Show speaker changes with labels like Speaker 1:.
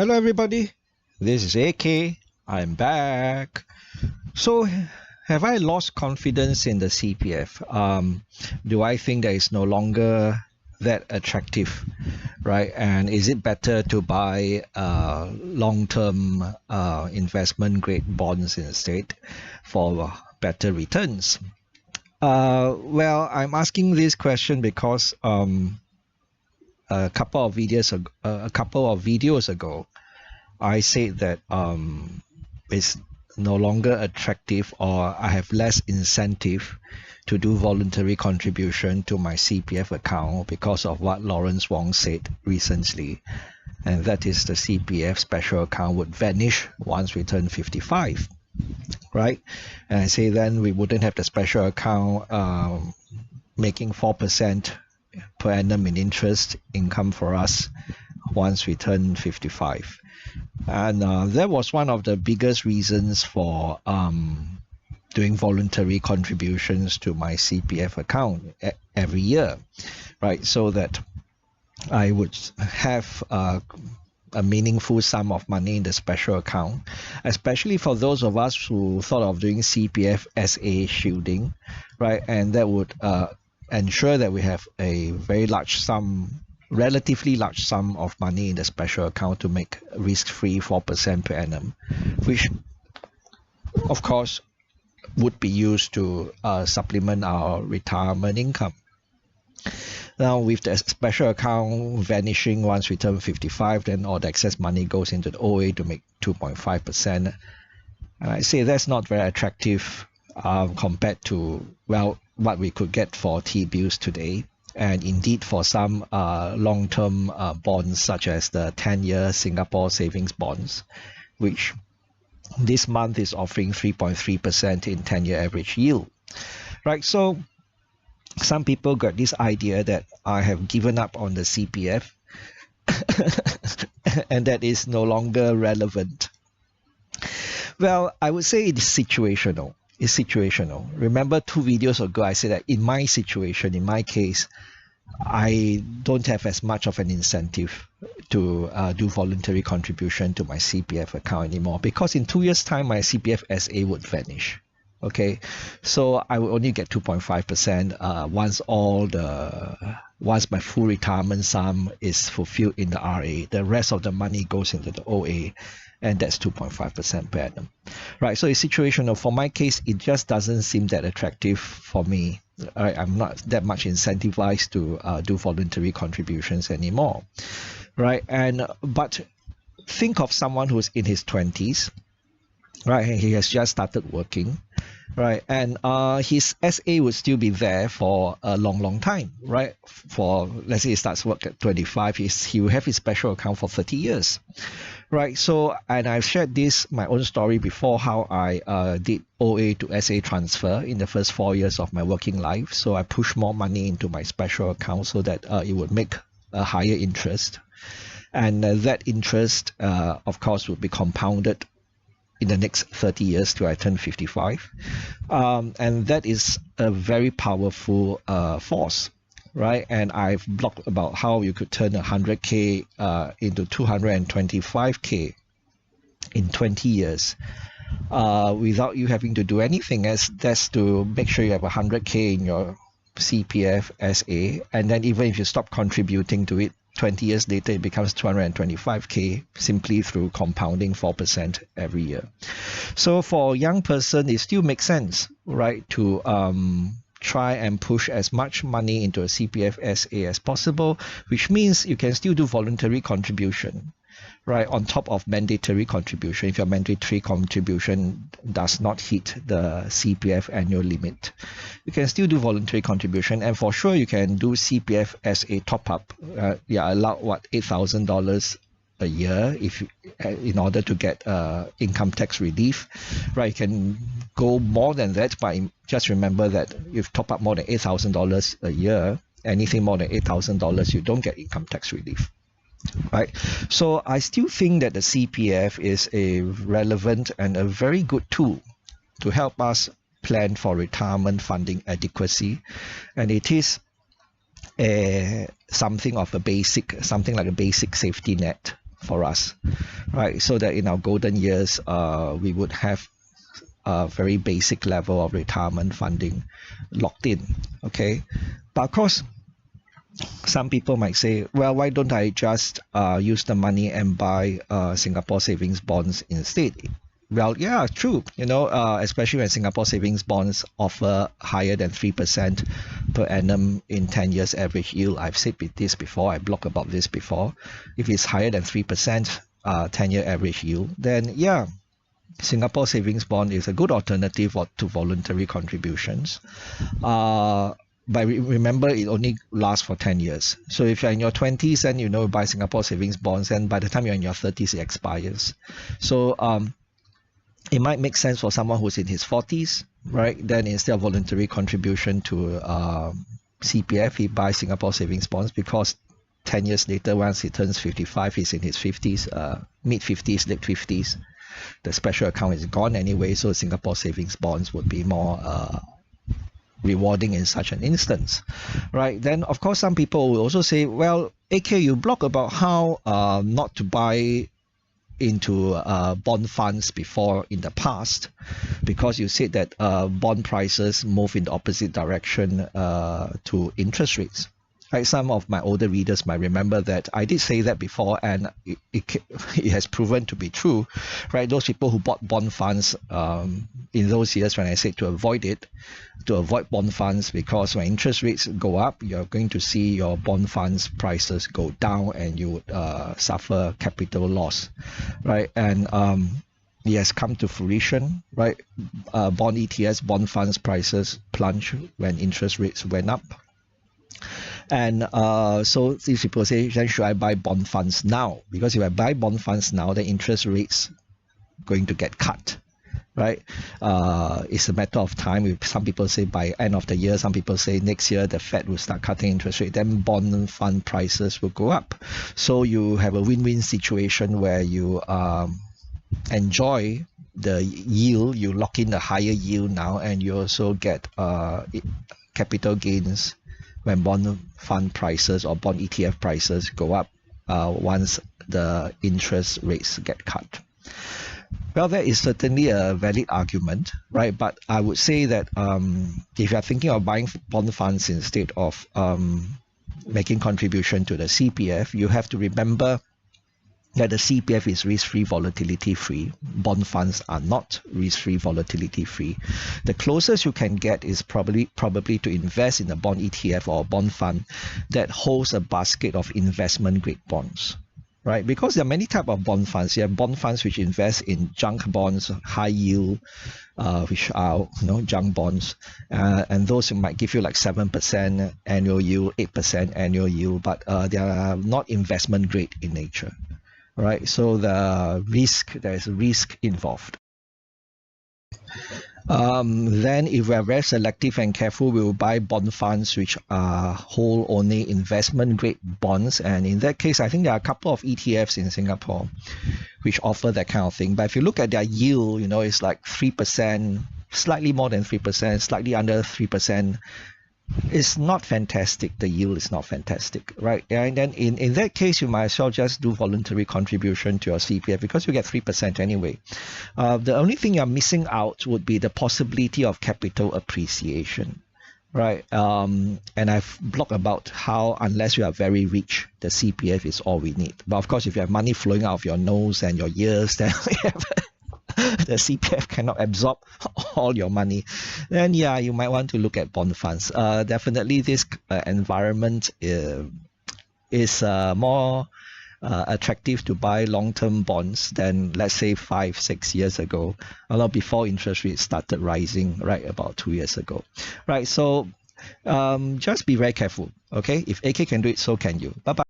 Speaker 1: Hello everybody, this is AK. I'm back. So have I lost confidence in the CPF? Do I think that it's no longer that attractive, right? And is it better to buy long-term investment grade bonds instead for better returns? Well, I'm asking this question because a couple of videos ago, I said that it's no longer attractive, or I have less incentive to do voluntary contribution to my CPF account because of what Lawrence Wong said recently, and that is the CPF special account would vanish once we turn 55, right? And I say then we wouldn't have the special account making 4% per annum in interest income for us once we turn 55. And that was one of the biggest reasons for doing voluntary contributions to my CPF account every year, right? So that I would have a meaningful sum of money in the special account, especially for those of us who thought of doing CPF SA shielding, right? And that would ensure that we have a very large sum, relatively large sum of money in the special account to make risk-free 4% per annum, which of course would be used to supplement our retirement income. Now, with the special account vanishing once we turn 55, then all the excess money goes into the OA to make 2.5%. And I say that's not very attractive compared to, well, what we could get for T-bills today. And indeed, for some long-term bonds, such as the 10-year Singapore savings bonds, which this month is offering 3.3% in 10-year average yield, right? So some people got this idea that I have given up on the CPF and that is no longer relevant. Well, I would say it's situational. It's situational. Remember 2 videos ago, I said that in my situation, in my case, I don't have as much of an incentive to do voluntary contribution to my CPF account anymore, because in 2 years' time, my CPF SA would vanish. Okay, so I will only get 2.5% once my full retirement sum is fulfilled in the RA. The rest of the money goes into the OA, and that's 2.5% per annum, right? So it's situational. For my case, it just doesn't seem that attractive for me. I'm not that much incentivized to do voluntary contributions anymore, right? But think of someone who's in his 20s, right? He has just started working, right? And his SA would still be there for a long time, right? For, let's say he starts work at 25, he will have his special account for 30 years, right? So, and I've shared this, my own story before, how I did OA to SA transfer in the first 4 years of my working life. So I pushed more money into my special account so that it would make a higher interest. And that interest, of course, would be compounded in the next 30 years till I turn 55. And that is a very powerful force, right? And I've blogged about how you could turn 100K into 225K in 20 years without you having to do anything. That's to make sure you have 100K in your CPF SA, and then even if you stop contributing to it, 20 years later, it becomes 225K simply through compounding 4% every year. So for a young person, it still makes sense, right, to try and push as much money into a CPF SA as possible, which means you can still do voluntary contribution, right, on top of mandatory contribution if your mandatory contribution does not hit the CPF annual limit. You can still do voluntary contribution, and for sure you can do CPF SA top-up. Allowed $8,000 a year if in order to get income tax relief, right? You can go more than that, but just remember that if you top up more than $8,000 a year, anything more than $8,000, you don't get income tax relief, right? So I still think that the CPF is a relevant and a very good tool to help us plan for retirement funding adequacy, and it is something like a basic safety net for us, right? So that in our golden years, we would have a very basic level of retirement funding locked in, okay? But of course, some people might say, well, why don't I just use the money and buy Singapore savings bonds instead? Well, yeah, true. Especially when Singapore savings bonds offer higher than 3% per annum in 10 years average yield. I've said this before, I blogged about this before. If it's higher than 3% 10-year average yield, then yeah, Singapore savings bond is a good alternative to voluntary contributions. But remember, it only lasts for 10 years. So if you're in your 20s and buy Singapore savings bonds, and by the time you're in your 30s, it expires. So it might make sense for someone who's in his 40s, right? Then instead of voluntary contribution to CPF, he buys Singapore savings bonds, because 10 years later, once he turns 55, he's in his 50s, mid-50s, late 50s. The special account is gone anyway, so Singapore savings bonds would be more rewarding in such an instance, right? Then, of course, some people will also say, well, AK, you blog about how not to buy into bond funds before in the past, because you said that bond prices move in the opposite direction to interest rates. Right, some of my older readers might remember that I did say that before, and it has proven to be true. Right, those people who bought bond funds in those years, when I said to avoid bond funds, because when interest rates go up, you're going to see your bond funds prices go down, and you would suffer capital loss. Right, and it has come to fruition. Right, bond ETFs, bond funds prices plunged when interest rates went up. And so these people say, then should I buy bond funds now? Because if I buy bond funds now, the interest rates going to get cut, right? It's a matter of time. Some people say by end of the year, some people say next year the Fed will start cutting interest rate, then bond fund prices will go up. So you have a win-win situation where you enjoy the yield, you lock in the higher yield now, and you also get capital gains when bond fund prices or bond ETF prices go up once the interest rates get cut. Well, that is certainly a valid argument, right? But I would say that if you're thinking of buying bond funds instead of making contribution to the CPF, you have to remember that the CPF is risk-free, volatility-free. Bond funds are not risk-free, volatility-free. The closest you can get is probably to invest in a bond ETF or a bond fund that holds a basket of investment-grade bonds, right? Because there are many types of bond funds. You have bond funds which invest in junk bonds, high yield, which are junk bonds, and those might give you like 7% annual yield, 8% annual yield, but they are not investment-grade in nature. Right, so there's risk involved. Then if we are very selective and careful, we will buy bond funds which hold only investment grade bonds, and in that case I think there are a couple of ETFs in Singapore which offer that kind of thing. But if you look at their yield, it's like 3%, slightly more than 3%, slightly under 3%. It's not fantastic. The yield is not fantastic, right? And then in that case, you might as well just do voluntary contribution to your CPF, because you get 3% anyway. The only thing you're missing out would be the possibility of capital appreciation, right? And I've blogged about how unless you are very rich, the CPF is all we need. But of course, if you have money flowing out of your nose and your ears, then the CPF cannot absorb all your money, then yeah, you might want to look at bond funds. Definitely this environment is more attractive to buy long-term bonds than, let's say, 5-6 years ago, a lot before interest rates started rising, right, about 2 years ago, right? So just be very careful, okay? If AK can do it, so can you. Bye-bye.